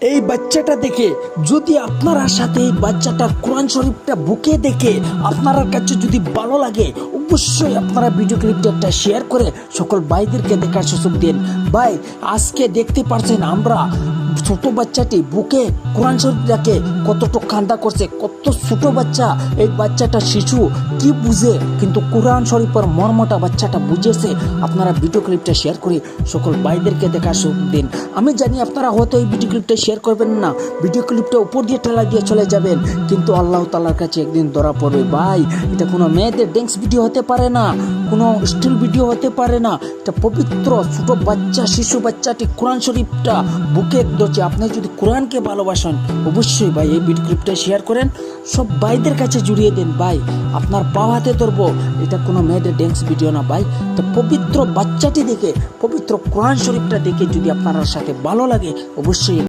এই বাচ্চাটা দেখে যদি আপনারা সাথে এই বাচ্চাটার কোরআন শরীফটা বুকে দেখে আপনার কাছে যদি ভালো লাগে, অবশ্যই আপনারা ভিডিও ক্লিপটা একটা শেয়ার করে সকল ভাইদেরকে দেখার সুযোগ দিন। ভাই, আজকে দেখতে পারছেন আমরা ছোট বাচ্চাটি বুকে কোরআন শরীফ দেখে কতটা কান্দা করছে, কত ছোট বাচ্চা। এই বাচ্চাটা শিশু কি বুঝে, কিন্তু কোরআন শরীফের মর্মটা বাচ্চাটা বুঝেছে। আপনারা ভিডিও ক্লিপটা শেয়ার করে সকল ভাইদেরকে দেখার সুযোগ দিন। আমি জানি আপনারা হয়তো এই ভিডিও ক্লিপটা শেয়ার করবেন না, ভিডিও ক্লিপটা উপর দিয়ে ঠেলা দিয়ে চলে যাবেন, কিন্তু আল্লাহ তাআলার কাছে একদিন ধরা পড়বে। ভাই, এটা কোনো মেয়েদের ড্যান্স ভিডিও হতে পারে না, কোনো স্টিল ভিডিও হতে পারে না। এটা পবিত্র ছোট বাচ্চা, শিশু বাচ্চাটি কোরআন শরীফটা বুকে ধরছে। আপনি যদি কোরআনকে ভালোবাসেন, অবশ্যই ভাই এই ভিডিও ক্লিপটা শেয়ার করেন, সব ভাইদের কাছে জুড়িয়ে দেন। ভাই, আপনার পাওয়াতে ধরবো, এটা কোনো মেয়েদের ড্যান্স ভিডিও না ভাই। এটা পবিত্র বাচ্চাটি দেখে, পবিত্র কোরআন শরীফটা দেখে যদি আপনার সাথে ভালো লাগে, অবশ্যই